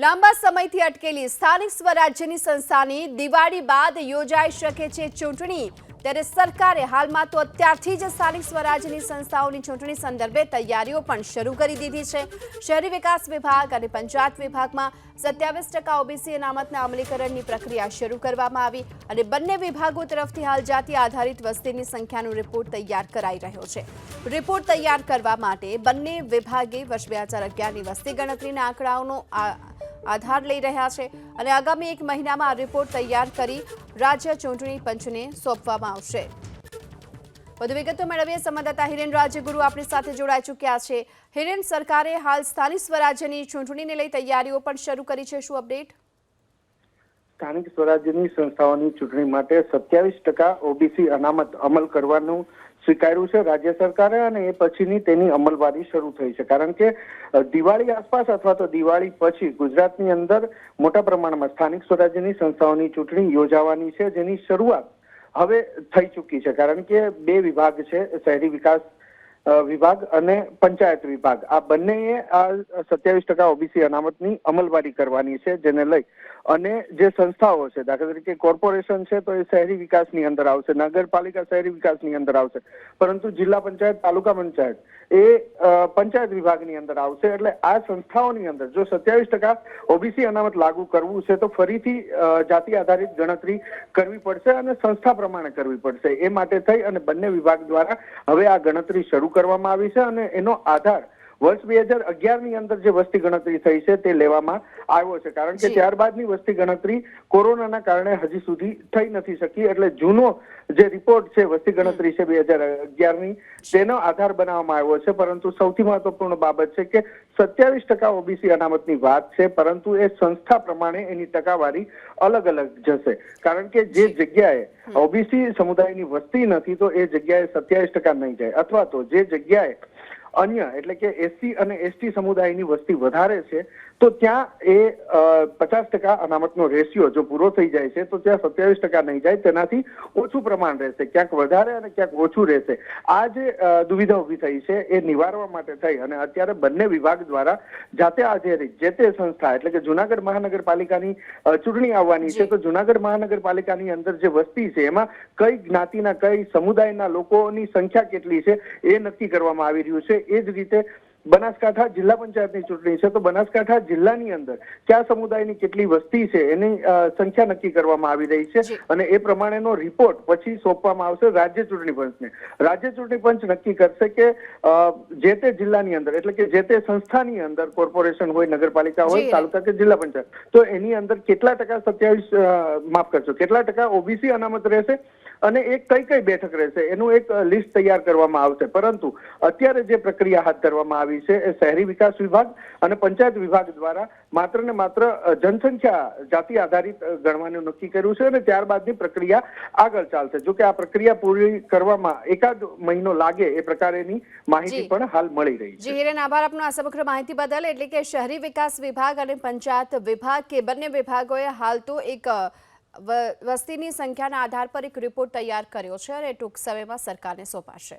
લાંબા સમયથી અટકેલી સ્થાનિક સ્વરાજ્યની સંસ્થાની દિવાળી બાદ યોજાઈ શકે છે ચૂંટણી। ત્યારે સરકારે હાલમાં તો અત્યારથી જ સ્થાનિક સ્વરાજ્યની સંસ્થાઓની ચૂંટણી સંદર્ભે તૈયારીઓ પણ શરૂ કરી દીધી છે। શહેરી વિકાસ વિભાગ અને પંચાયત વિભાગમાં 27% ઓબીસી અનામતના અમલીકરણની પ્રક્રિયા શરૂ કરવામાં આવી અને બંને વિભાગો તરફથી હાલ જાતિ આધારિત વસ્તીની સંખ્યાનો રિપોર્ટ તૈયાર કરાઈ રહ્યો છે। રિપોર્ટ તૈયાર કરવા માટે બંને વિભાગે વર્ષ 2011ની વસ્તી ગણતરીના આંકડાઓનો આધાર લઈ રહ્યા છે અને આગામી એક મહિનામાં આ રિપોર્ટ તૈયાર કરી રાજ્ય ચૂંટણી પંચને સોંપવામાં આવશે। વધુ વિગતો મેળવીએ સંવાદદાતા હિરેન રાજગુરુ આપણી સાથે જોડાઈ ચૂક્યા છે। હિરેન, સરકારે હાલ સ્થાનિક સ્વરાજ્યની ચૂંટણીને લઈ તૈયારીઓ પણ શરૂ કરી છે, શું અપડેટ? સ્થાનિક સ્વરાજ્યની સંસ્થાઓની ચૂંટણી માટે 27% ઓબીસી અનામત અમલ કરવાનું સ્વીકાર્યું છે રાજ્ય સરકારે અને એ પછીની તેની અમલવારી શરૂ થઈ છે। કારણ કે દિવાળી આસપાસ અથવા તો દિવાળી પછી ગુજરાતની અંદર મોટા પ્રમાણમાં સ્થાનિક સ્વરાજ્યની સંસ્થાઓની ચૂંટણી યોજાવાની છે, જેની શરૂઆત હવે થઈ ચૂકી છે। કારણ કે બે વિભાગ છે, શહેરી વિકાસ વિભાગ અને પંચાયત વિભાગ, આ બંનેએ આ 27% ઓબીસી અનામતની અમલવારી કરવાની છે, જેને લઈ અને જે સંસ્થાઓ છે, દાખલા તરીકે કોર્પોરેશન છે તો એ શહેરી વિકાસની અંદર આવશે, નગરપાલિકા શહેરી વિકાસની અંદર આવશે, પરંતુ જિલ્લા પંચાયત, તાલુકા પંચાયત એ પંચાયત વિભાગની અંદર આવશે। એટલે આ સંસ્થાઓની અંદર જો 27% ઓબીસી અનામત લાગુ કરવું છે તો ફરીથી જાતિ આધારિત ગણતરી કરવી પડશે અને સંસ્થા પ્રમાણે કરવી પડશે। એ માટે થઈ અને બંને વિભાગ દ્વારા હવે આ ગણતરી શરૂ કરવામાં આવી છે અને એનો આધાર વર્ષ 2011ની અંદર જે વસ્તી ગણતરી થઈ છે તે લેવામાં આવ્યો છે। કારણ કે ત્યારબાદની વસ્તી ગણતરી કોરોનાના કારણે હજી સુધી થઈ નથી શકી, એટલે જૂનો જે રિપોર્ટ છે વસ્તી ગણતરી છે 2011ની તેનો આધાર બનાવવામાં આવ્યો છે। પરંતુ સૌથી મહત્વપૂર્ણ બાબત છે કે 27% ઓબીસી અનામતની વાત છે, પરંતુ એ સંસ્થા પ્રમાણે એની ટકાવારી અલગ અલગ જશે। કારણ કે જે જગ્યાએ ઓબીસી સમુદાયની વસ્તી નથી તો એ જગ્યાએ 27% નહીં જાય, અથવા તો જે જગ્યાએ અન્ય એટલે કે એસસી અને એસટી સમુદાયની વસ્તી વધારે છે તો ત્યાં એ 50% અનામતનો રેશિયો જો પૂરો થઈ જાય છે તો ત્યાં 27% નહીં જાય, તેનાથી ઓછું પ્રમાણ રહેશે, ક્યાંક વધારે અને ક્યાંક ઓછું રહેશે। આ જે દુવિધા ઉભી થઈ છે એ નિવારવા માટે થઈ અને અત્યારે બંને વિભાગ દ્વારા જાતે આધારિત જે તે સંસ્થા એટલે કે જુનાગઢ મહાનગરપાલિકાની ચૂંટણી આવવાની છે તો જુનાગઢ મહાનગરપાલિકાની અંદર જે વસ્તી છે એમાં કઈ જ્ઞાતિના કઈ સમુદાયના લોકોની સંખ્યા કેટલી છે એ નક્કી કરવામાં આવી રહ્યું છે। એ જ રીતે બનાસકાંઠા જિલ્લા પંચાયતની ચૂંટણી છે તો બનાસકાંઠા જિલ્લાની અંદર કયા સમુદાયની કેટલી વસ્તી છે એની સંખ્યા નક્કી કરવામાં આવી રહી છે અને એ પ્રમાણેનો રિપોર્ટ પછી સોંપવામાં આવશે રાજ્ય ચૂંટણી પંચને। રાજ્ય ચૂંટણી પંચ નક્કી કરશે કે જે તે જિલ્લાની અંદર એટલે કે જે તે સંસ્થાની અંદર કોર્પોરેશન હોય, નગરપાલિકા હોય, તાલુકા કે જિલ્લા પંચાયત, તો એની અંદર કેટલા ટકા ઓબીસી અનામત રહેશે અને એ કઈ બેઠક રહેશે એનું એક લિસ્ટ તૈયાર કરવામાં આવશે। પરંતુ અત્યારે જે પ્રક્રિયા હાથ ધરવામાં આવી છે એ શહેરી વિકાસ વિભાગ અને પંચાયત વિભાગ દ્વારા માત્ર ને માત્ર જનસંખ્યા જાતિ આધારિત ગણવાનું નક્કી કર્યું છે અને ત્યારબાદની પ્રક્રિયા આગળ ચાલશે। જો કે આ પ્રક્રિયા પૂરી કરવામાં એકાદ મહિનો લાગે એ પ્રકારેની માહિતી પણ હાલ મળી રહી છે। હિરેન, આભાર આપનો આ સમગ્ર માહિતી બદલ। એટલે કે શહેરી વિકાસ વિભાગ અને પંચાયત વિભાગ કે બંને વિભાગોએ હાલ તો એક વસ્તીની સંખ્યાના આધાર પર એક રિપોર્ટ તૈયાર કર્યો છે અને ટૂંક સમયમાં સરકારને સોંપાશે।